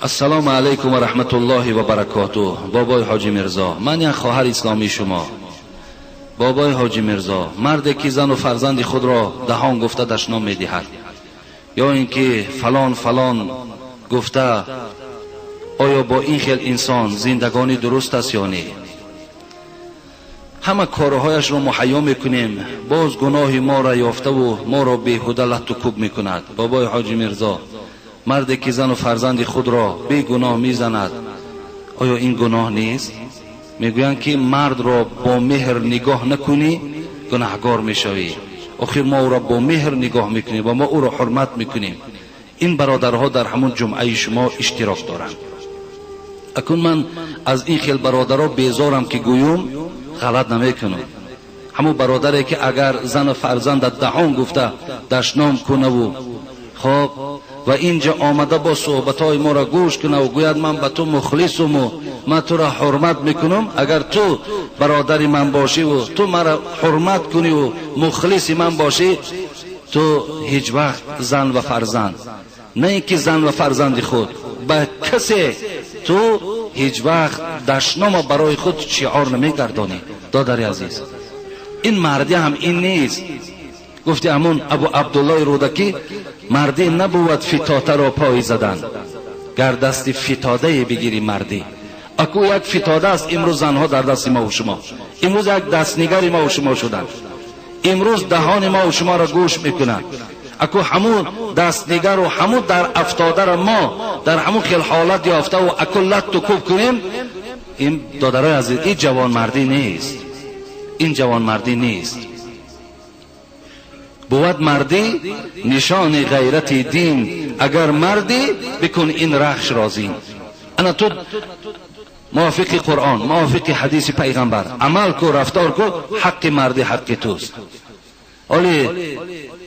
السلام علیکم و رحمت الله و برکاته. بابای حاجی مرزا، من یک خواهر اسلامی شما. بابای حاجی مرزا، مردی که زن و فرزند خود را دهان گفته دشنام میدهد یا اینکه فلان فلان گفته، آیا با این خیل انسان زندگانی درست است یا نه؟ همه کارهایش را محیا میکنیم، باز گناه ما را یافته و ما را بیهوده لط و کوب میکند. بابای حاجی مرزا، مردی که زن و فرزند خود را بی گناه میزند، آیا این گناه نیست؟ میگویند که مرد را با مهر نگاه نکنی گناهگار میشوی. آخر ما او را با مهر نگاه میکنیم و ما او را حرمت میکنیم. این برادرها در همون جمعه شما اشتراک دارند. اکنون من از این خیل برادرها بیزارم که گویم غلط نمیکنم. همون برادری که اگر زن و فرزند دهان گفته دشنام کنه و خب و اینجا آمده با صحبتهای ما را گوش کنه و گوید من به تو مخلصم و من تو را حرمت میکنم، اگر تو برادری من باشی و تو مرا حرمت کنی و مخلص من باشی، تو هیچ وقت زن و فرزند، نه اینکه زن و فرزند خود، به کسی تو هیچ وقت دشنام برای خود شعار نمیگردانی. دادر عزیز، این مردی هم این نیست. گفتی همون ابو عبدالله رودکی، مردی نبود فتاته را پای زدن، گر دست فتاده بگیری مردی. اکو یک فتاده است امروز زنها در دست ما و شما، امروز یک دستنگر ما و شما شدن، امروز دهان ما و شما را گوش میکنند. اکو همون دستنگر و همون در افتاده را ما در همون خیل حالت یافته و اکو لط و کوب کنیم. این دادرای عزیز، این جوان مردی نیست، این جوان مردی نیست. بود مردی نشان غیرت دین، اگر مردی بکن این رخش رازی. انا تو موافق قرآن، موافق حدیث پیغمبر عمل کو، رفتار کو، حق مردی حق توست. ولی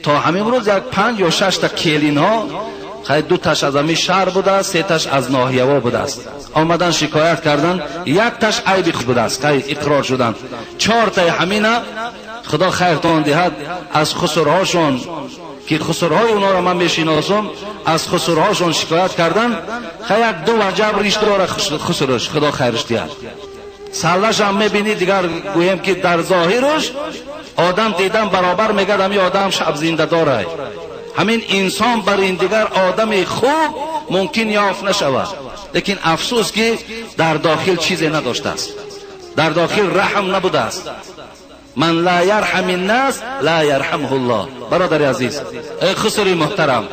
تا همین روز یک 5 یا 6 تا کلین ها، خیلی 2 تاش از همین شهر بوده، 3 تاش از ناحیه ها بوده است، آمدن شکایت کردن، 1 تاش عیب بوده است، خیلی اقرار شدن. 4 تا همینا خدا خیرتان دهد از خسرهاشون که خسرهای اونا را من میشناسم، از خسرهاشون شکایت کردن. خیلی 2 وجب ریشته را خسرش خدا خیرش دهد. سلش هم میبینی دیگر گویم که در ظاهرش آدم دیدن برابر میگه همی آدم شب زنده داره. همین انسان بر این دیگر آدم خوب ممکن یافت نشود، لیکن افسوس که در داخل چیزی نداشته است، در داخل رحم نبوده است. من لا یرحم الناس لا یرحمه الله. برادر عزیز، ای خسری محترم،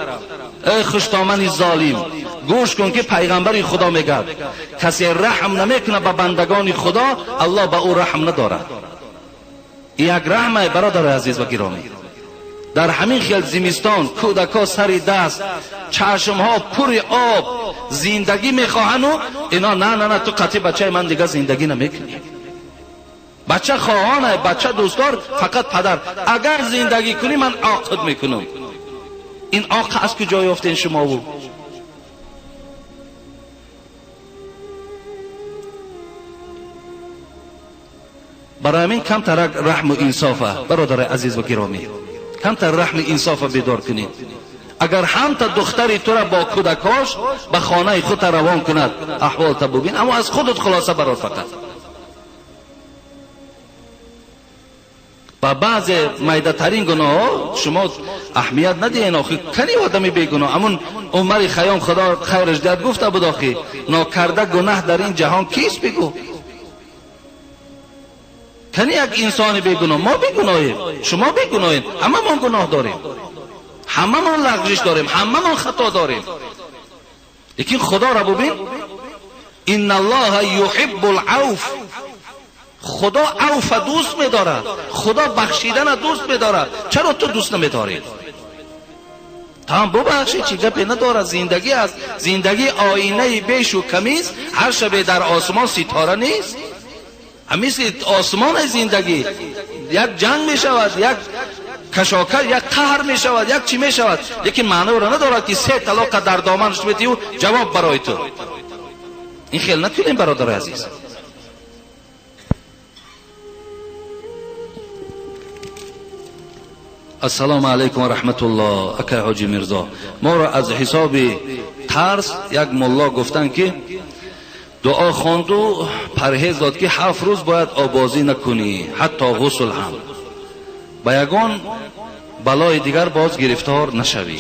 ای خشتامن ظالم، گوش کن که پیغمبر خدا میگه کسی رحم نمیکنه به بندگان خدا، الله به او رحم ندارد. یک رحمه برادر عزیز و گرامی. در همین خیل زمستان کودکا سر دست، چشمها پر آب، زندگی میخواهن و اینا نه تو قطعی بچه من دیگه زندگی نمیکنی. بچه خواهانه، بچه دوستدار، فقط پدر اگر زندگی کنی من عاقد میکنم. این عاق از کجا یافتین شما؟ و برای من کم تر رحم و انصافه برادر عزیز و گرامی، کم تر رحم و انصافه بیدار کنید. اگر هم تا دختری تو را با کودکاش به خانه خود روان کند، احوال تا ببین، اما از خودت خلاصه برار فقط. با بعض میده ترین گناه شما اهمیت ندین. آخه کنی آدمی بیگناه، همون عمر خیام خدا خیرش دهد گفته بود آخه ناکرده گناه در این جهان کیست؟ بگو کنی یک انسان بیگناه. ما بیگناهیم، شما بیگناهیم، همه ما گناه داریم، همه ما لغزش داریم، همه ما خطا داریم. لیکن خدا را ببین، ان الله یحب العوف، خدا عوف دوست می‌دارد، خدا بخشیدن دوست می‌دارد. چرا تو دوست نمی‌داری؟ تام ببخشی چی گپی نداره. زندگی از زندگی آینه بیش و کمیست، هر شب در آسمان ستاره نیست. همیشه آسمان زندگی یک جنگ می‌شود، یک کشاکش، یک قهر می‌شود، یک چی می‌شود، لیکن معنی را ندارد که 3 طلاق در دامنش می‌تی و جواب برای تو. این خیال نکنیم برادر عزیز. السلام علیکم و رحمت الله. اکای حاجی میرزا، ما را از حساب ترس یک ملا گفتن که دعا خواند و پرهیز داد که 7 روز باید آبازی نکنی، حتی غسل هم، با یگان بلای دیگر باز گرفتار نشوی.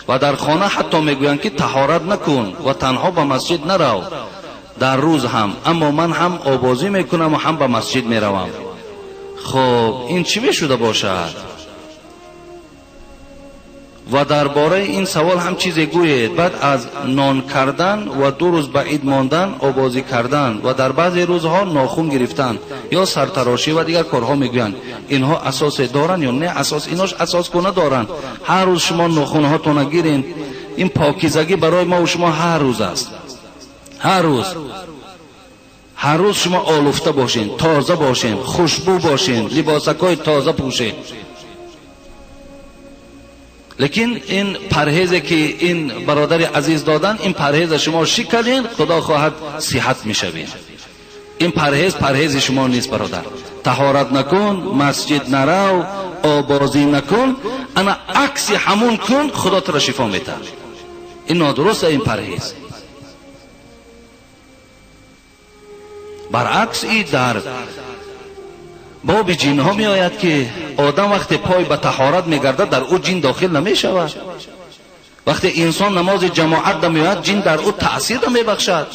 و در خانه حتی میگویند که طهارت نکن و تنها به مسجد نرو در روز هم، اما من هم آبازی میکنم و هم به مسجد میروم. خب این چی میشده باشد؟ و درباره این سوال هم چیزی گوید. بعد از نان کردن و 2 روز بعید ماندن، آبازی کردن و در بعضی روزها ناخون گرفتن یا سرتراشی و دیگر کارها میگویند اینها اساس دارن یا نه؟ اساس ایناش اساس کنه دارن. هر روز شما ناخونهاتون نگیرین، این پاکیزگی برای ما و شما هر روز است. هر روز شما آلوفته باشین، تازه باشین، خوشبو باشین، لباسکای تازه پوشین. لیکن این پرهیزی که این برادر عزیز دادن، این پرهیز شما شکنین، خدا خواهد صحت میشوین. این پرهیز شما نیست برادر. طهارت نکن، مسجد نرو، آبازی نکن، انا عکس همون کن، خدا تو را شفا میده. این نادرسته. این پرهیز برعکس ای در باب جین ها می آید که آدم وقتی پای به طهارت میگردد در او جین داخل نمی شود. وقتی انسان نماز جماعت نمیاد، جین در او تأثیر نمی بخشد.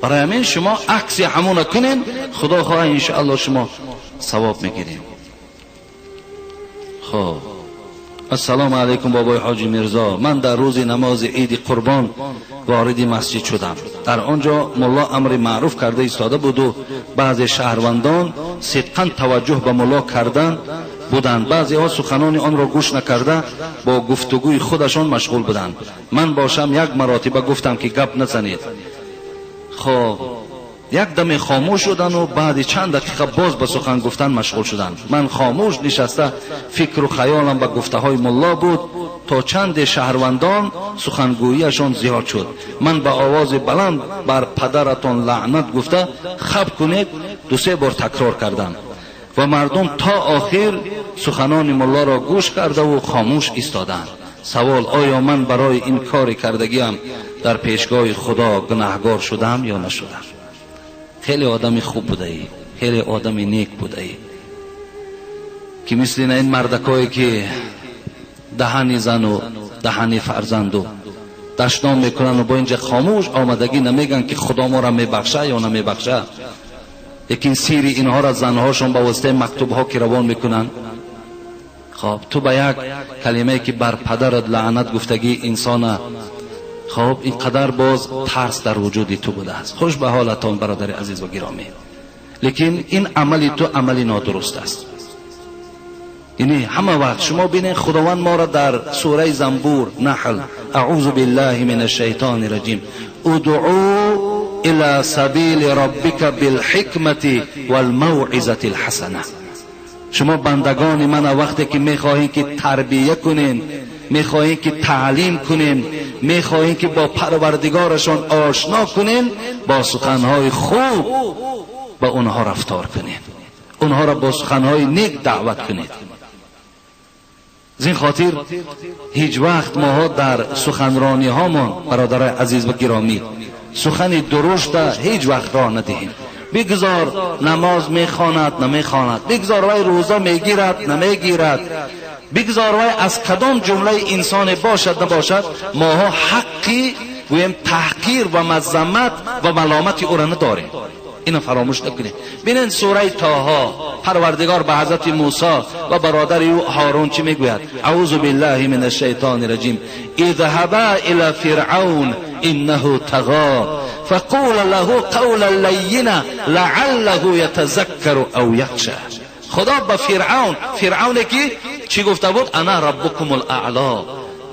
برای همین شما عکس همون کنین، خدا خواه انشاءالله شما ثواب میگیریم. خب السلام علیکم بابای حاجی میرزا، من در روز نماز عید قربان وارد مسجد شدم. در آنجا ملا امر معروف کرده ایستاده بود و بعضی شهروندان صدقاً توجه به ملا کردن بودند. بعضی ها سخنان آن را گوش نکرده با گفتگوی خودشان مشغول بودند. من باشم 1 مرتبه گفتم که گپ نزنید. خب یک دم خاموش شدن و بعد چند دقیقه باز به سخن گفتن مشغول شدند. من خاموش نشسته فکر و خیالم به گفته های ملا بود تا چند شهروندان سخنگوییشان زیاد شد. من با آواز بلند بر پدرتان لعنت گفته خب کنید 2-3 بار تکرار کردند و مردم تا آخر سخنان ملا را گوش کرده و خاموش ایستادند. سوال: آیا من برای این کار کردگیم در پیشگاه خدا گناهگار شدم یا نشدم؟ خیلی آدمی خوب بوده ای، خیلی آدمی نیک بوده ای که مثل این مردکایی که دهنی زن و دهنی فرزند و دشنام میکنن و با اینجا خاموش آمدگی نمیگن که خدا ما را میبخشه یا نمیبخشه. لیکن سیری اینها را زنهاشون با واسطه مکتوبها که روان میکنن. خب تو با یک کلمه که بر پدرت لعنت گفتگی انسان، خب اینقدر باز ترس در وجود تو بوده است. خوش به حالتان برادر عزیز و گرامی. لیکن این عملی تو عملی نادرست است. یعنی همه وقت شما بینید خداوند ما را در سوره زنبور نحل، اعوذ بالله من الشیطان الرجیم، ادعو الى سبیل ربک بالحکمت والموعظه الحسنه. شما بندگان من وقتی که میخواهید که تربیه کنین، میخواهید که تعلیم کنین، میخواهید که با پروردگارشان آشنا کنین، با سخنهای خوب با اونها رفتار کنین، اونها را با سخنهای نیک دعوت کنید. زین خاطر هیچ وقت ما در سخنرانی هامون برادر عزیز و گرامی سخن درشت هیچ وقت راه ندهیم. بگذار نماز میخواند نمیخواند، بگذار وای روزه میگیرد نمیگیرد، بگذار وای از کدام جمله انسان باشد نباشد، ماها حقی گویم تحقیر و مذمت و ملامت او را نداریم. اینو فراموش نکنید. ببینید سوره طه پروردگار به حضرت موسی و برادر او هارون چی میگوید؟ اعوذ بالله من الشیطان الرجیم، اذهبا الی فرعون انه طغى فقول له قولا لینا لعله یتذکر او یخشی. خدا به فرعونی که چی گفته بود؟ انا ربکم الاعلی،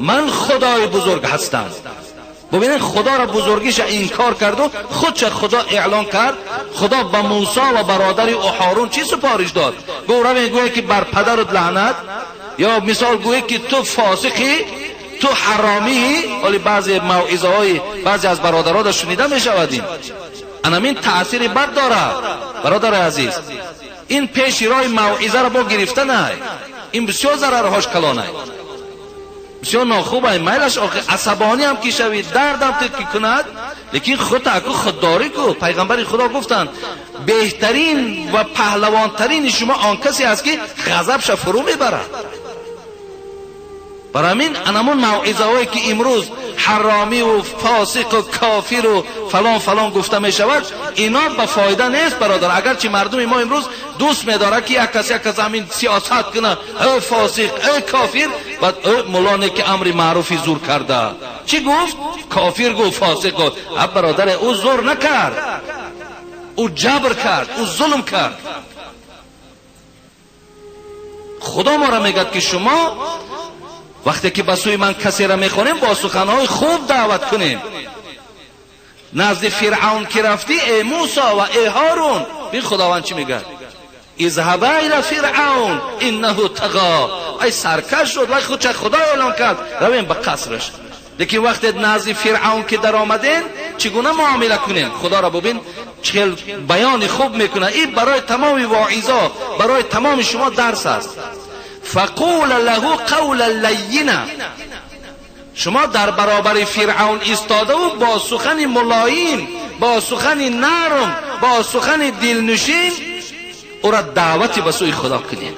من خدای بزرگ هستم. ببینید خدا را بزرگیش انکار کرد و خودش خدا اعلان کرد. خدا به موسی و برادر او هارون چی سپارش داد؟ گویی که بر پدرت لعنت، یا مثال گویی که تو فاسقی، تو حرامی. ولی بعضی موعظه های بعضی از برادرها را شنیده می شودیم، این تأثیر بد داره برادر عزیز. این پیش راه موعظه را با گرفتن این بسیار ضررهاش کلانه، بسیار ناخوبه. میلش عصبانی هم که شوید، درد هم که کند، لیکن خود اکو خودداری کو. پیغمبر خدا گفتند بهترین و پهلوانترین شما آن کسی است که غضبش فرو میبرد. برای همین انمون موعظه هایی که امروز حرامی و فاسق و کافر و فلان فلان گفته می شود، اینا به فایده نیست برادر. اگرچه مردم ما امروز دوست می‌داره که یک کسی همین سیاست کنه، ای فاسق ای کافر، بعد مولانا که امر معروفی زور کرده، چی گفت؟ کافر گفت، فاسق گفت. برادر او زور نکرد، او جبر کرد، او ظلم کرد. خدا ما را میگه که شما وقتی که به سوی من کسی را میخونیم با سخنهای خوب دعوت کنیم. نزد فرعون که رفتی ای موسی و ای هارون، ببین خداوند چی میگه؟ اذهبا الی فرعون انه طغى، ای سرکش شد و خود چه خدا اعلان کرد رویم به قصرش. لیکن وقتی نزد فرعون که در آمدین چگونه معامله کنیم؟ خدا را ببین چه بیان خوب میکنه. این برای تمام واعظا، برای تمام شما درس است. فقول له قولا لینا، شما در برابر فرعون ایستاده و با سخن ملایم، با سخن نرم، با سخن دلنشین او را دعوت به سوی خدا کنید.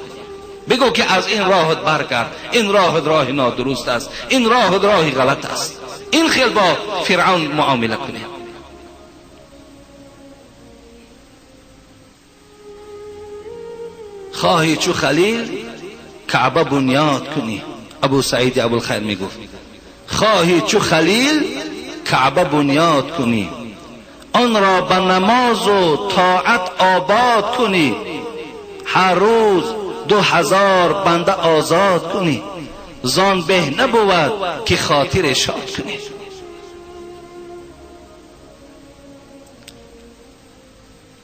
بگو که از این راهت برگرد، این راه نادرست است، این راه غلط است. این خیلی با فرعون معامله کنید. خواهی چو خلیل کعبه بنیاد کنی. ابو سعید ابوالخیر میگفت خواهی چو خلیل کعبه بنیاد کنی، آن را به نماز و طاعت آباد کنی، هر روز 2000 بنده آزاد کنی، زان به نبود که خاطر شاد کنی.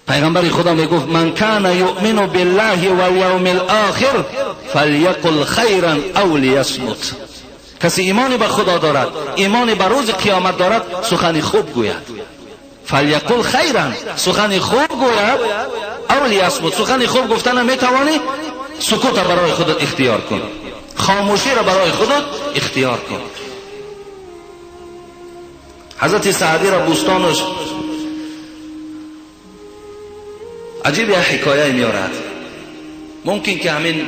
پیغمبر خدا میگفت من کان یؤمن بالله و الیوم الاخر فلیقل خیرا او لیصمت. کسی ایمان به خدا دارد، ایمان به روز قیامت دارد، سخن خوب گوید. فلیقل خیرا، سخن خوب گوید، او لیصمت. سخن خوب گفتن میتوانی، سکوت برای خودت اختیار کن، خاموشی را برای خودت اختیار کن. حضرت سعدی را بوستانش عجیب یک حکایه میارد، ممکن که همین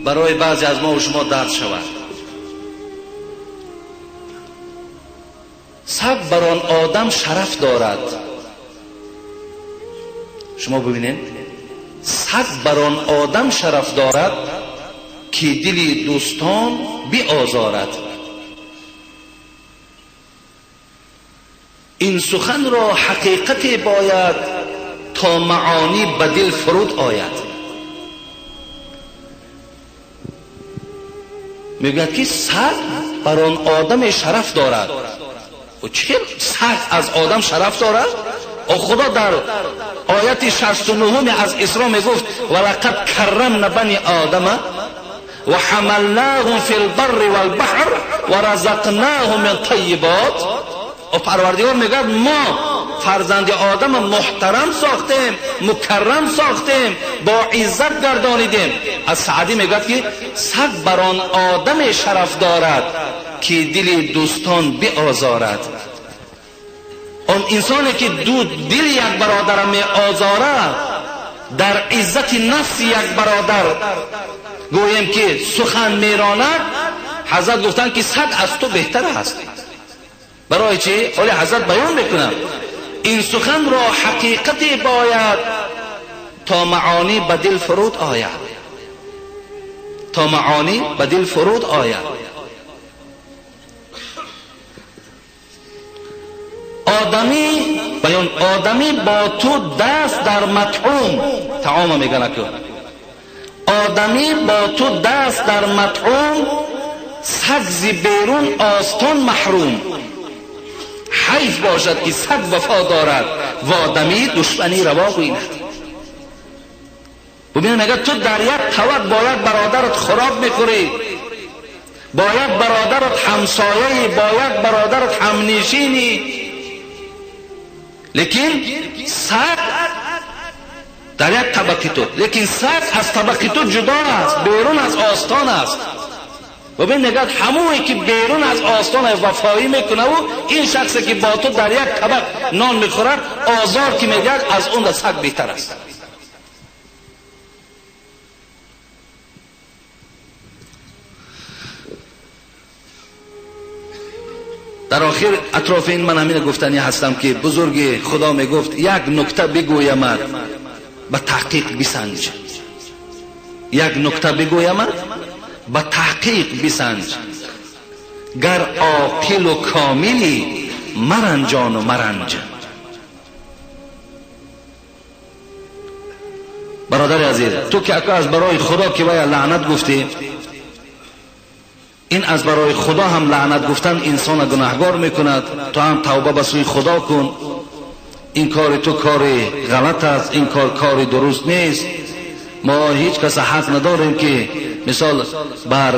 برای بعضی از ما و شما درد شود. سگ بر آن آدم شرف دارد. شما ببینید، سگ بر آن آدم شرف دارد که دل دوستان بیازارد. این سخن را حقیقت باید تا معانی به دل فرود آید. میگوید که سگ بر آن آدم شرف دارد. و چه سگ از آدم شرف دارد؟ و خدا در آیت 69 از اسراء میگفت ولقد کرمنا بنی آدم و حملناهم فی البر والبحر و رزقناهم من طیبات. و پروردگار میگه ما فرزند آدم محترم ساختیم، مکرم ساختیم، با عزت گردانیدیم. از سعدی میگه که سگ بر آن آدم شرف دارد که دل دوستان بیازارد. آن انسانی که دل یک برادر می آزارد، در عزت نفس یک برادر گویم که سخن میراند، حضرت گفتن که سگ از تو بهتر است. برای چی؟ ولی حضرت بیان میکنم این سخن را حقیقت باید تا معانی به دل فرود آید، تا معانی به دل فرود آید. آدمی با تو دست در مطعوم، طعام میگن که آدمی با تو دست در مطعوم، سگ بیرون آستان محروم. حیف باشد که سگ وفا دارد و آدمی دشمنی روا گویند. ببین میگه تو در یک طبق با یک برادرت خراب میخوری، با یک برادرت همسایه‌ای، با یک برادرت همنشینی، لیکن سگ در یک طبقه تو، لیکن سقف از طبقه تو جدا است، بیرون از آستان است. ببین نگاه، همونی که بیرون از آستان وفایی میکنه و این شخصی که با تو در یک طبق نان میخورد، آزار که میگه از اون سگ بهتر است. در آخر اطراف این من همین گفتنی هستم که بزرگ خدا میگفت یک نکته بگویم به تحقیق بسنج. یک نکته بگویم به تحقیق بسنج. گر عاقل و کاملی مرنجان و مرنج. برادر عزیز، تو که از برای خدا که وای لعنت گفتی، این از برای خدا هم لعنت گفتن انسان گناهگار میکند. تو هم توبه به سوی خدا کن. این کار تو کار غلط است، این کار درست نیست. ما هیچ کس حق نداریم که مثال بر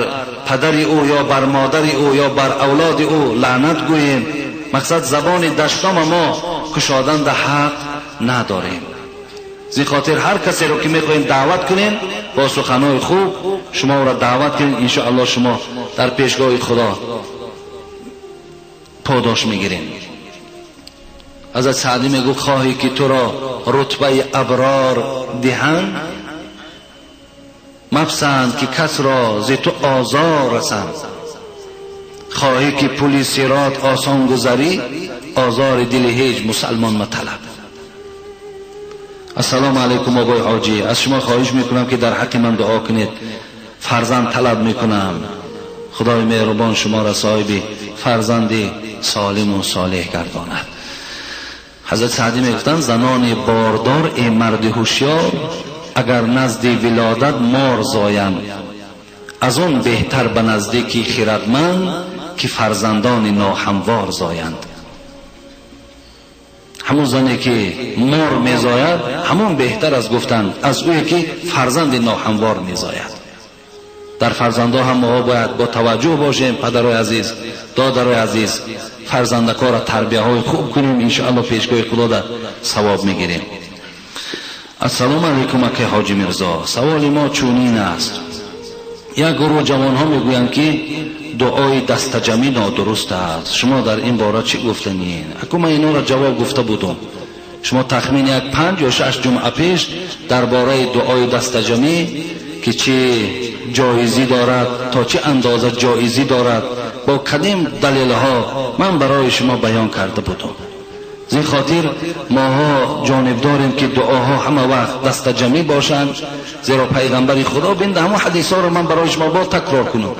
پدر او یا بر مادر او یا بر اولاد او لعنت گوییم. مقصد زبان دشتام ما کشادن حق نداریم. زی خاطر هر کسی رو که میخوایم دعوت کنیم با سخنهای خوب شما را دعوت کنیم، انشاءالله شما در پیشگاه خدا پاداش میگیریم. حضرت سعدی میگو خواهی که تو را رتبه ابرار دهند، مپسند که کس را ز تو آزار رسند. خواهی که پل صراط آسان گذری، آزار دل هیچ مسلمان مطلب. السلام علیکم آقای حاجی، از شما خواهش میکنم که در حق من دعا کنید. فرزند طلب میکنم، خدای مهربان شما را صاحب فرزند سالم و صالح گرداند. حضرت سعدی میگفتند زنان باردار ای مرد هوشیار، اگر نزد ولادت مار زایند، از اون بهتر به نزدیکی خردمند که فرزندان ناهموار زایند. همون زنی که مار میزاید همون بهتر از گفتن از اوی که فرزند ناهموار میزاید. در فرزنده هم ما باید با توجه باشیم. پدرای عزیز، دادرای عزیز، فرزندکار را تربیه های خوب کنیم، انشاءالله پیشگاه خدا در ثواب میگیریم. السلام علیکم اکی حاجی مرزا، سوال ما چونین است. یک گروه جوان ها میگویند که دعای دستجمی نادرست است. شما در این باره چی گفتنین؟ اکو من اینا را جواب گفته بودم. شما تخمین یک 5 یا 6 جمعه پیش درباره دعای دستجمی که چه جایزی دارد، تا چه اندازه جایزی دارد، با کدام دلیل ها من برای شما بیان کرده بودم. زین خاطر ماها جانب داریم که دعاها همه وقت دستجمی باشند، زیرا پیغمبر خدا بنده همه حدیث ها رو من برای شما با تکرار کنم.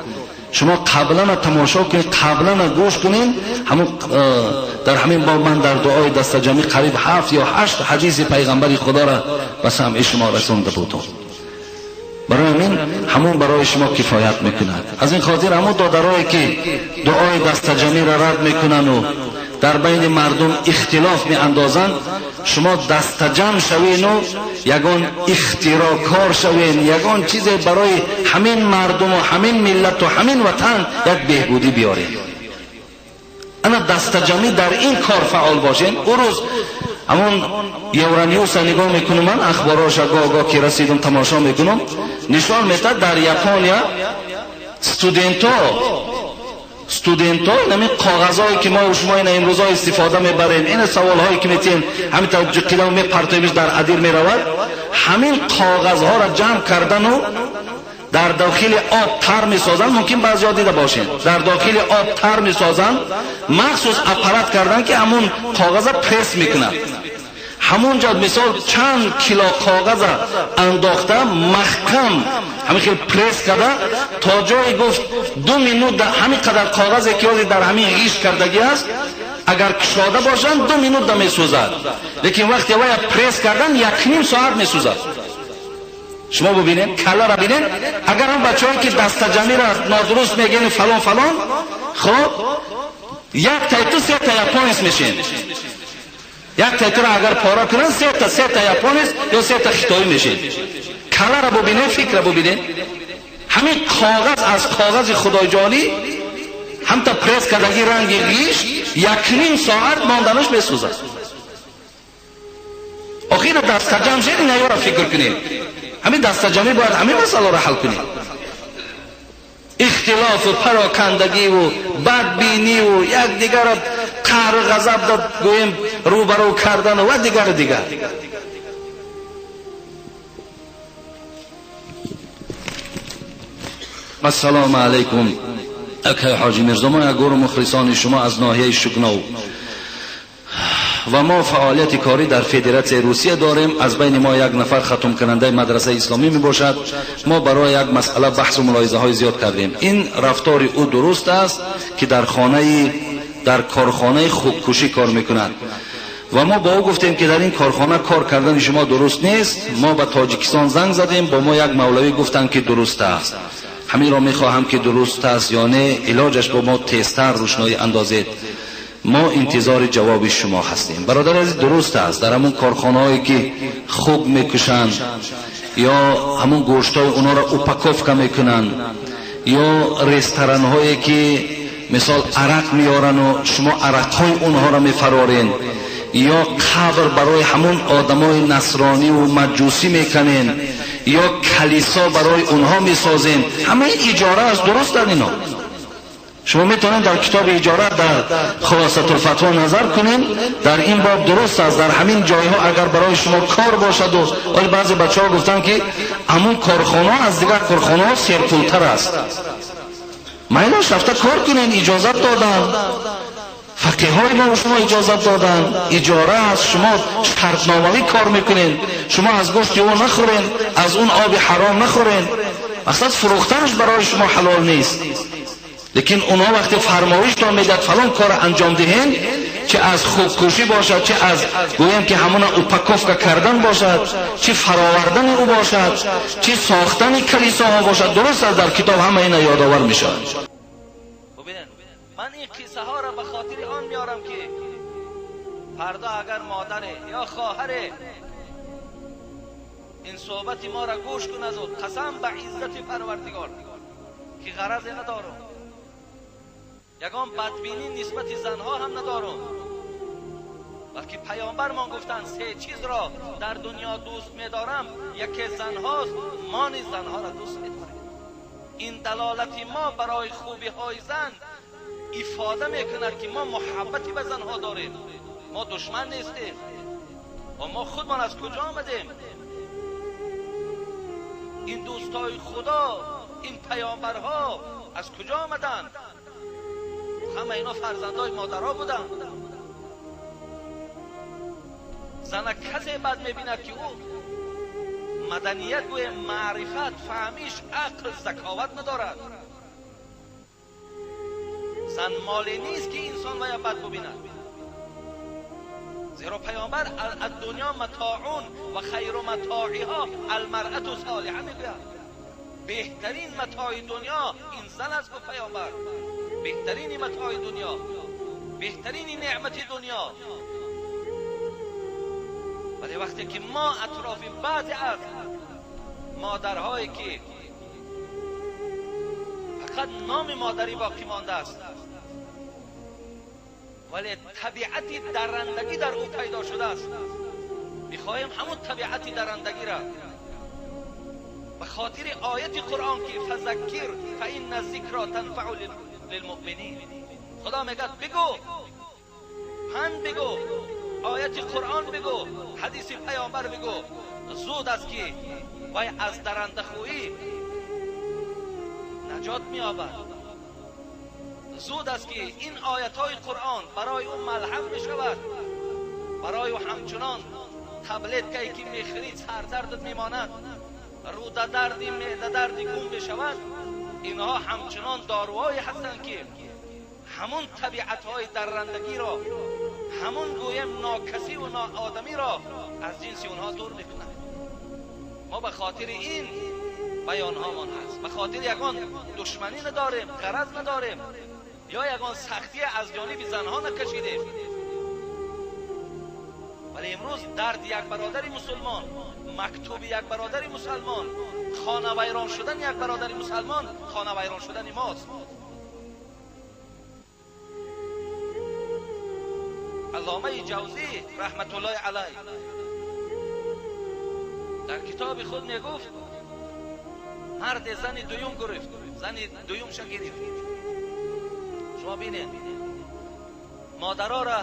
شما قبلا تماشا کنید، قبلا گوش کنید. در همین باب من در دعای دستجمی قریب 7 یا 8 حدیث پیغمبر خدا را به سمع شما رسانده بودم. برای من همون برای شما کفایت میکند. از این خاطر همون دادرایی که دعای دستجمی را رد میکنن و در بین مردم اختلاف می اندازند، شما دستجم شوین و یگان اختراکار شوین، یگان چیز برای همین مردم و همین ملت و همین وطن یک بهبودی بیارین. انا دستجمی در این کار فعال باشین. او روز همون یورانیوس نگاه میکنم، من اخباراش گاه که رسیدم تماشا میکنم، نشان میده در ژاپن استودنت ها نمی کاغذهایی که ما و شما این امروز ها استفاده میبریم، این سوال هایی که میتین همین توجه قلم میپرتویش در عدیر میرود، همین کاغذها را جمع کردن و در داخل آب تر میسازن. ممکن بعضی ها دیده باشین در داخل آب تر میسازن، مخصوص اپارات کردن که همون کاغذ پرس میکنن. همونجا مثال چند کیلو کاغذ انداخته محکم همین که پرس کرده تا جایی گفت 2 مینوت همین قدر کاغذی که در همین ریش کردگی است اگر کشاده باشن 2 مینوت میسوزد، لیکن وقتی وای پرس کردن 1.5 ساعت میسوزد. شما ببینید کلا را ببینید. اگر هم بچه‌ای که دستجمی را نادرست میگن فلان فلان، خب یک تایتو 3 تا یاپونیس میشین. یک تایتو را اگر پارا کنن 3 تا یاپونیس یا 3 تا خیتایی میشین. کلا را ببینید، فکر را ببینید. همین کاغذ از کاغذ خدای جانی هم تا پرس کردگی رنگ ریش 1.5 ساعت ماندنش میسوزد. آخه خیر دست جمع شید این ایارا فکر کنید. همین دست جمعی باید همین مسئله را حل کنید. اختلاف و پراکندگی و بدبینی و یک دیگر را قهر و غضب داد گویم روبرو کردن و دیگر. السلام علیکم. اکای حاجی میرزا، ما یک گروه مخلصان شما از ناحیه شکنو و ما فعالیت کاری در فدراسیون روسیه داریم. از بین ما یک نفر ختم کننده مدرسه اسلامی می باشد. ما برای یک مسئله بحث و ملاحظه های زیاد کردیم. این رفتار او درست است که در کارخانه خودکشی کار میکند و ما با او گفتیم که در این کارخانه کار کردن شما درست نیست. ما به تاجیکستان زنگ زدیم، با ما یک مولوی گفتن که درست است. همین را میخواهم که درست است یا نه، علاجش با ما تستر روشنایی اندازید. ما انتظار جواب شما هستیم. برادر عزیز، درست است در همون کارخانه‌ای که خوب میکشند یا همون گوشتای اونا را اوپاکوفکا میکنن یا رستوران هایی که مثال عرق میارن و شما عرقهای اونها را میفرارین یا قبر برای همون آدمای نصرانی و مجوسی میکنین یا کلیسا برای اونها میسازین، همه اجاره است. درست در اینا شما میتونید در کتاب اجاره در خلاصه الفتوا نظر کنین. در این باب درست است. در همین جایها اگر برای شما کار باشد و بعضی بچه‌ها گفتن که همون کارخانه از دیگر کارخانه سرپولتر است، مایلاش رفته کار کنین. اجازت دادن، فقیه های ما شما اجازت دادن. اجاره است، شما شرطنامه‌ای کار میکنین. شما از گوشت او نخورین، از اون آب حرام نخورین. مقصد فروختنش برای شما حلال نیست، لیکن اونها وقتی فرمایش تا میداد فلان کار انجام دهین، چه از خودکشی باشد، چه از گویم که همون اوپاکوفکا کردن باشد، چه فراوردن او باشد، چه ساختن کلیساها باشد، درست است در کتاب همه اینا یادآور میشه. من این قصه ها را به خاطر آن میارم که فردا اگر مادر یا خواهر این صحبت ما را گوش کند و قسم به عزت پروردگار که غرض ندارم، یگان بدبینی نسبت زنها هم ندارم، بلکه پیامبر ما گفتن سه چیز را در دنیا دوست می‌دارم، یکی زنهاست، ما نیز زنها را دوست می‌داریم. این دلالت ما برای خوبی های زن افاده میکند که ما محبتی به زنها داریم، ما دشمن نیستیم و ما خودمان از کجا آمدیم؟ این دوستای خدا، این پیامبرها از کجا آمدند؟ همه اینا فرزندای مادرها بودند. زن کسی بد میبیند که او مدنیت و معرفت، فهمیش، عقل، ذکاوت ندارد. زن مالی نیست که انسان باید بد ببیند، زیرا پیامبر الدنیا متاعون و خیر متاعها المرأة صالحه میگوید. بهترین متاع دنیا این زن است. گفت پیامبر بهترین متاع دنیا، بهترین نعمت دنیا. ولی وقتی که ما اطراف بعضی از مادرهایی که فقط نام مادری باقی مانده است ولی طبیعت درندگی در او پیدا شده است، میخواهیم همون طبیعت درندگی را به خاطر آیت قرآن که فذکر فإن الذکر تنفع للمؤمنین، خدا میگه بگو، پند بگو، آیت قرآن بگو، حدیث پیامبر بگو، زود است که وای از درندخویی نجات می‌یابد. زود است که این آیت‌های قرآن برای او ملهم بشود، برای او همچنان تبلت که میخرید سردردت میماند، روده دردی، معده دردی گم بشود، اینها همچنان داروهایی هستند که همون طبیعت‌های درندگی را، همون گویم ناکسی و ناآدمی را از جنس اونها دور میکنند. ما به خاطر این بیانهامان هست، به خاطر یگان دشمنی نداریم، غرض نداریم یا یگان سختی از جانب زنها نکشیدیم، ولی امروز درد یک برادر مسلمان، مکتوب یک برادر مسلمان، خانه ویران شدن یک برادر مسلمان، خانه ویران شدن ماست. علامه جوزی رحمت الله علیه در کتاب خود میگفت مرد زن دویم گرفت، زن دویم شا گرفت. شما بینید مادرها را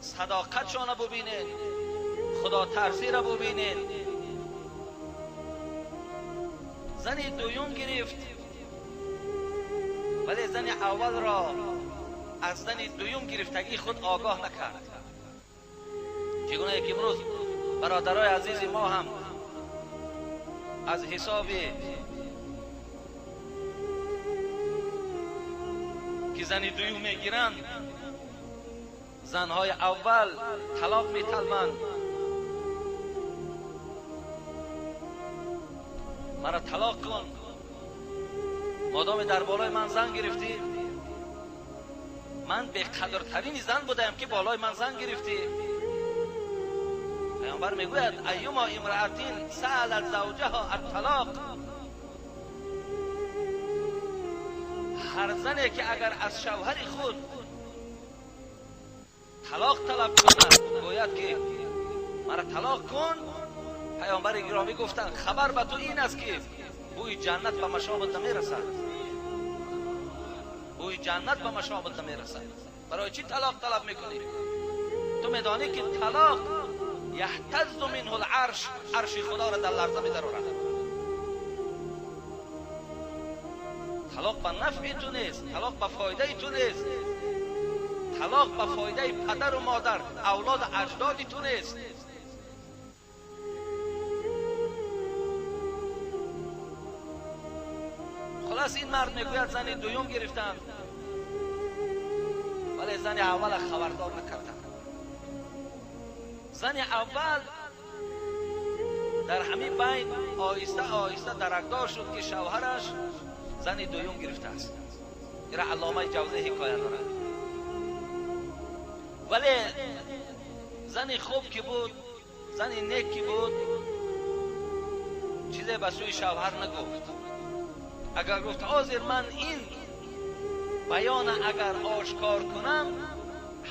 صداقتشان ببینید، خدا ترسی را ببینید. زن دویم گرفت ولی زن اول را از زن دویم گرفتگی خود آگاه نکرد. چگونه که امروز برادرای عزیز ما هم از حساب که زن دویم میگیرند زنهای اول طلاق میطلبند. مرا طلاق کن، مادام در بالای من زن گرفتی. من به قدرترین زن بودم که بالای من زن گرفتی. پیامبر میگوید ایما امرأتین سألت زوجها الطلاق، هر زنی که اگر از شوهر خود طلاق طلب کند، گوید که مرا طلاق کن، پیامبر گرامی گفتند خبر به تو این است که بوی جنت به مشامت نمیرسد، بوی جنت به مشامت نمیرسد. برای چی طلاق طلب میکنی؟ تو میدانی که طلاق یهتز منه العرش، عرش خدا را در لرزه میدرورد. طلاق به نفع تو نیست، طلاق به فایده تو نیست، طلاق به فایده پدر و مادر اولاد اجداد تو نیست. خلاص این مرد میگوید زن دویم گرفتم ولی زن اول خبردار نکردم. زن اول در همین بین آهسته آهسته درکدار شد که شوهرش زن دویم گرفته است. این را علامه جوزی حکایت دارد. ولی زن خوب که بود، زن نیک که بود، چیزی به سوی شوهر نگفت. اگر گفت حاضر من این بیان اگر آشکار کنم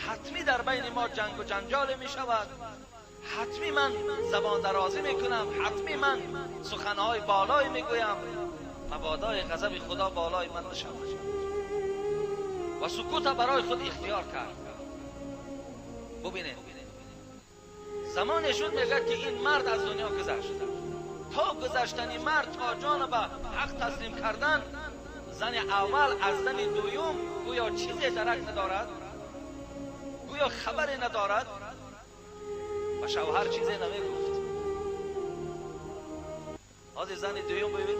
حتمی در بین ما جنگ و جنجال می شود، حتمی من زبان درازی می کنم، حتمی من سخنهای بالای می گویم، مبادای غضب خدا بالای من نشود. و سکوت برای خود اختیار کرد. ببینید زمانی شد میگه که این مرد از دنیا گذشت. تا گذشتنی مرد تا جان به حق تسلیم کردن، زن اول از زن دویم گویا چیزی درک ندارد، گویا خبری ندارد و شوهر چیزی نمیگفت. حاضر زن دویم ببین،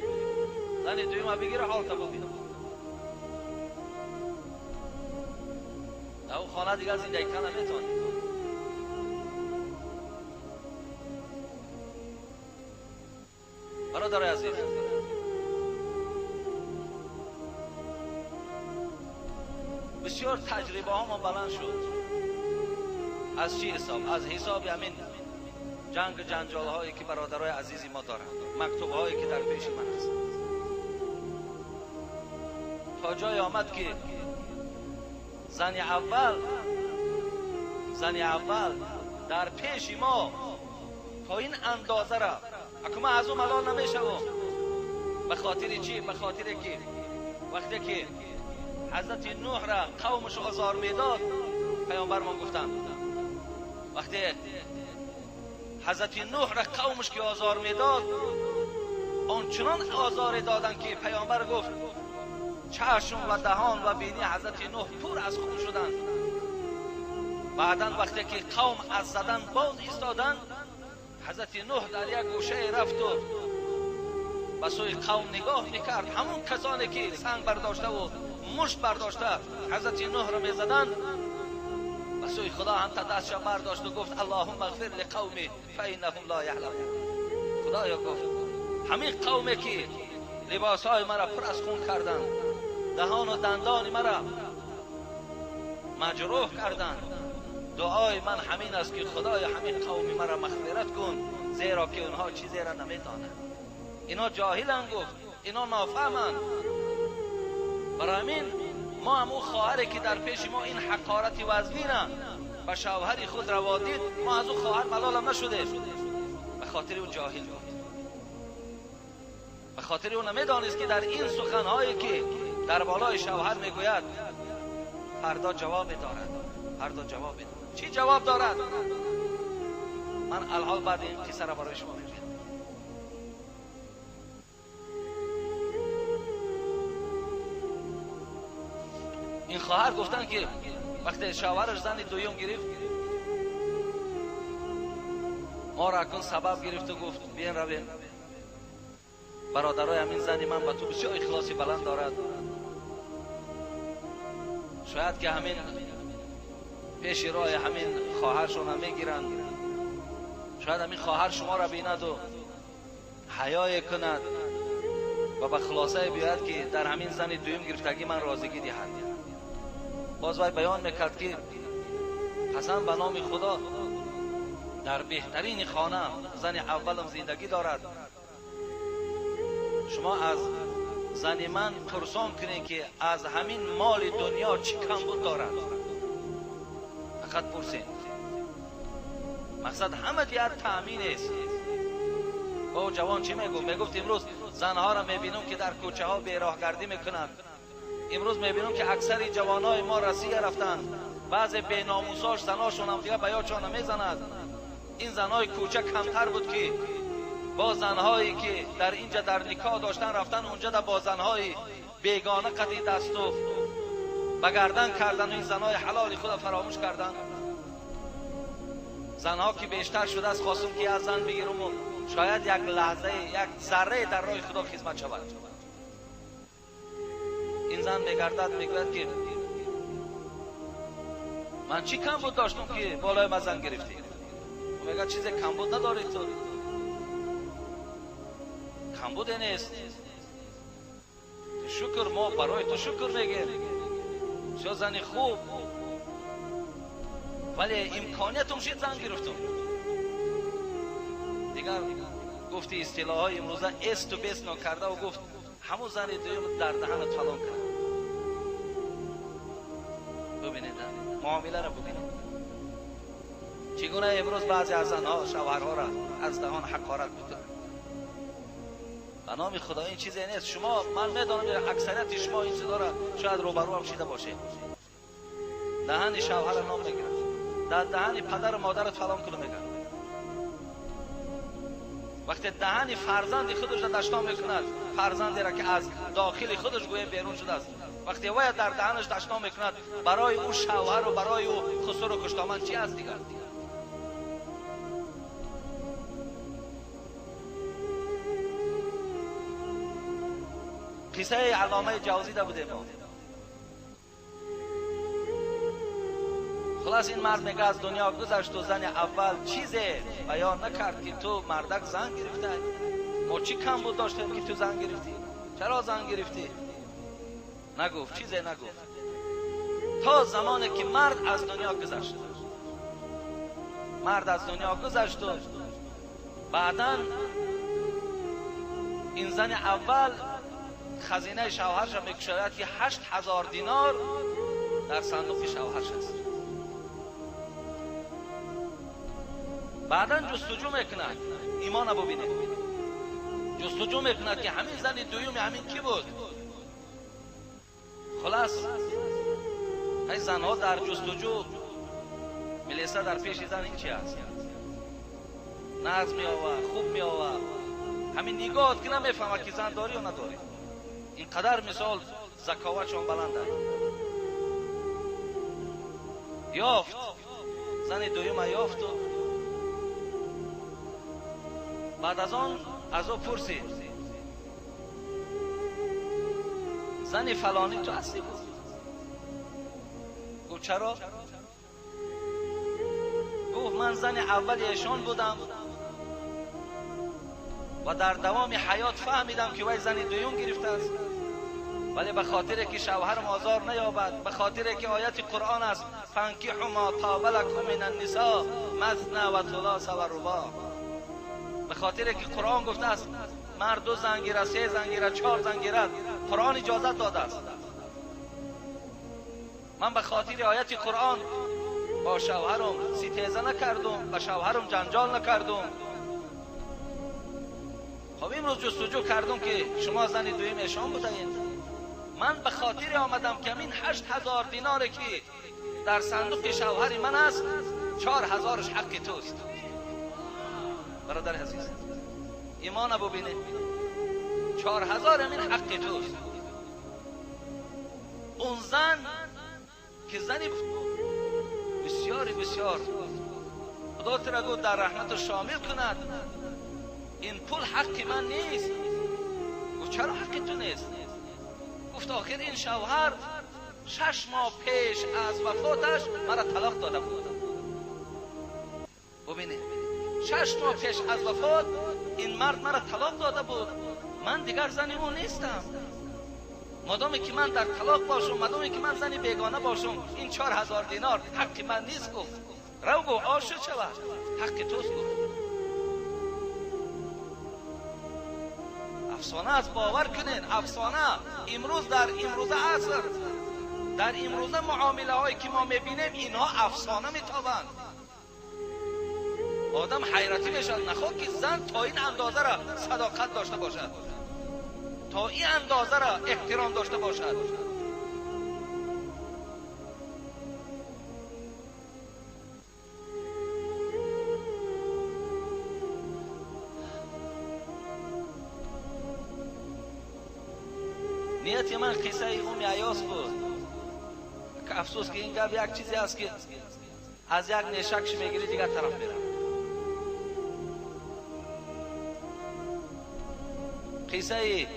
زن دویم بگیره حالتا ببین. در اون خانه دیگر زندگی کنه نمیتونی. برادر عزیز، بسیار تجربه ها ما بلند شد. از چی حساب؟ از حساب همین جنگ جنجال هایی که برادرای عزیزی ما دارند، مکتوب هایی که در پیش من هست، تا جای آمد که زن اول در پیش ما تا این اندازه را اگه من از اون ملال نمیشوم. به خاطر چی؟ به خاطر که وقتی که حضرت نوح را قومش آزار میداد، پیامبر ما گفتن وقتی حضرت نوح را قومش که آزار میداد، آنچنان آزار دادن که پیامبر گفت چشم و دهان و بینی حضرت نوح پر از خون شدند. بعدن وقتی که قوم از زدن باز ایستادن، حضرت نوح در یک گوشه رفت و به سوی قوم نگاه میکرد. همون کسانی که سنگ برداشته و مشت برداشته حضرت نوح را میزدند، به سوی خدا هم تا دستش برداشت و گفت اللهم اغفر لقومی فانهم لا یعلمون. خدایا گفت همین قومی که لباسهای مرا پر از خون کردند، دهان و دندان مرا مجروح کردند، دعای من همین است که خدای همین قومی مرا مغفرت کن، زیرا که اونها چیزی را نمیدانند. اینا جاهلند، گفت اینا نافهمند. برای همین ما هم اون خواهری که در پیش ما این حقارت وزنی را به شوهر خود روا دید، ما از اون خواهر ملالم نشده. به خاطر او جاهل بود، به خاطر او نمیدانست که در این سخنهایی که در بالای شوهر میگوید فردا جواب دارد. فردا جواب دارد. چی جواب دارد؟ من الحال بعد این قصه را برای شما میگم. این خواهر گفتن که وقتی شوهرش زن دویم گرفت، ما را کن سبب گرفت و گفت بیاین رویم برادرای همین زنی من به تو بسیار اخلاصی بلند دارد، شاید که همین پیش راه همین خواهرشون هم میگیرند، شاید همین خواهر شما را بیند و حیای کند و به خلاصه بیاید که در همین زن دویم گرفتگی من رازگی دهد. باز وای بیان میکرد که قسم به نام خدا در بهترین خانه زن اولم زندگی دارد، شما از زن من پرسان کنید که از همین مال دنیا چی کمبود دارد، فقط پرسید. مقصد همه دیگر تأمین است. با جوان چی میگفت امروز زنها را میبینم که در کوچه ها بیراهگردی میکنند، امروز میبینم که اکثر جوانای ما رسیه رفتن، بعض بیناموساش زناشون هم دیگه به یادشان نمیزند. این زنهای کوچه کمتر بود که با زنهایی که در اینجا در نکاح داشتن رفتن اونجا در با زنهای بیگانه قطعی دست و بگردن کردن و این زنهای حلال خود فراموش کردن. زنها که بیشتر شده است خواستم که از زن بگیرم و شاید یک لحظه یک ذره در راه خدا خدمت شود. این زن میگردد میگوید که من چی کم بود داشتم که بالای من زن گرفتی؟ میگه چیز کم بود نداری تو، کم بود نیست، شکر ما برای تو شکر میگیم، شو زنی خوب، ولی امکانیتم شید زن گرفتم. دیگر گفتی اصطلاح های امروزه است و بیست نکرده و گفت همون زن دویم در دهنت فلان کرد. ببینید معامله را ببینید چگونه امروز بعضی از زنها شوهرها را از دهان حقارت میکنند. به نام خدا این چیزی نیست. شما من میدانم اکثریت شما این چیزا را شاید روبرو هم شده باشه. دهن شوهر نام میگیرد، در دهن پدر و مادرت فلان کنه میگن. وقتی دهن فرزند خودش را دشنام میکند، فرزندی را که از داخل خودش گویا بیرون شده است، وقتی وای در دهنش دشنام میکند، برای او شوهر و برای او خسر و کشتامن چی است دیگر؟ قصه علامه جوزی ده بوده ما. خلاص این مرد میگه از دنیا گذشت و زن اول چیزی بیان نکرد که تو مردک زن گرفته، ما چی کم بود داشتیم که تو زن گرفتی؟ چرا زن گرفتی؟ نگفت، چیزی نگفت تا زمانی که مرد از دنیا گذشت. مرد از دنیا گذشت و بعداً این زن اول خزینه شوهرش را میکشد که 8000 دینار در صندوق شوهرش است. بعداً جستجو میکند، ایمان ببینه، جستجو میکند که همین زن دویم همین کی بود. خلاص های زنها در جستجو میلیسه در پیش زن این چی است، ناز میآورد، خوب میآورد، همین نگاهت که نمیفهمه که زن داری و نداری. اینقدر مثال ذکاوتشون بلند است. یافت زن دویم یافت و بعد از آن از او پرسید زن فلانی تو هستی بود؟ گفت چرا؟ گفت من زن اول ایشان بودم و در دوام حیات فهمیدم که وای زن دویم گرفته است، ولی به خاطر که شوهرم آزار نیابد، به خاطر که آیت قرآن است فانکحوا ما طاب لکم من النساء مثنی و ثلاث و رباع، به خاطر که قرآن گفته است مرد 2 زن گیرد، 3 زن گیرد، 4 زن گیرد، قرآن اجازت داده است. من به خاطر آیت قرآن با شوهرم ستیزه نکردم، با شوهرم جنجال نکردم، خب امروز جستجو کردم که شما زن دویم ایشان بودین. من به خاطر آمدم که این 8000 دیناره که در صندوق شوهر من است 4000ش حق توست. برادر عزیز ایمان ببینه، 4000 این حق توست. اون زن که زنی بسیار خدا ترا در رحمت شامل کند، این پول حق من نیست. و چرا حق تو نیست؟ گفت آخر این شوهر 6 ماه پیش از وفاتش مرا طلاق داده بود. ببینید 6 ماه پیش از وفات این مرد مرا طلاق داده بود. من دیگر زن او نیستم. مادامی که من در طلاق باشم، مادامی که من زن بیگانه باشم، این 4000 دینار حق من نیست. گفت رو گو عاشق شود، حق توست. گفت افسانه از باور کنین، افسانه. امروز در امروز عصر، در امروز معامله هایی که ما میبینیم اینها افسانه میتابند. آدم حیرتی میشد نخواد که زن تا این اندازه را صداقت داشته باشد، تا این اندازه را احترام داشته باشد. نیت من قصه ام ایاس بود که افسوس که این گپ یک چیزی است که از یک نشکش میگیری دیگر طرف میره. قصه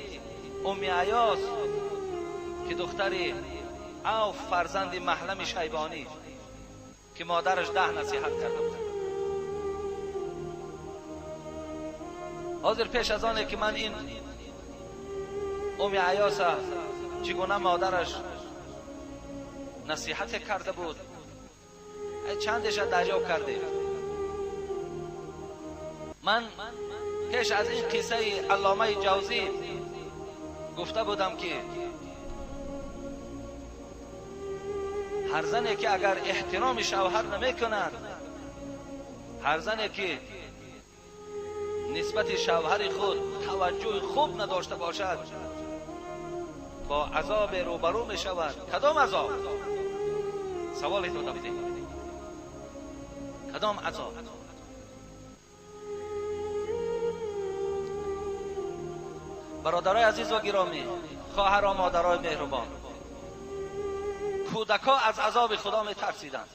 ام ایاس که دختری عوف فرزند محلم شیبانی که مادرش 10 نصیحت کرده بود. حاضر پیش از آنه که من این ام ایاس چگونه مادرش نصیحت کرده بود چندش درجا کرده. من پیش از این قصه علامه جوزی گفته بودم که هر زنی که اگر احترام شوهر نمی کند، هر زنی که نسبت شوهر خود توجه خوب نداشته باشد با عذاب روبرو می شود. کدام عذاب؟ سوال تو بدید. کدام عذاب؟ برادرای عزیز و گرامی، خواهران و مادرای مهربان، کودکان از عذاب خدا می ترسیدند.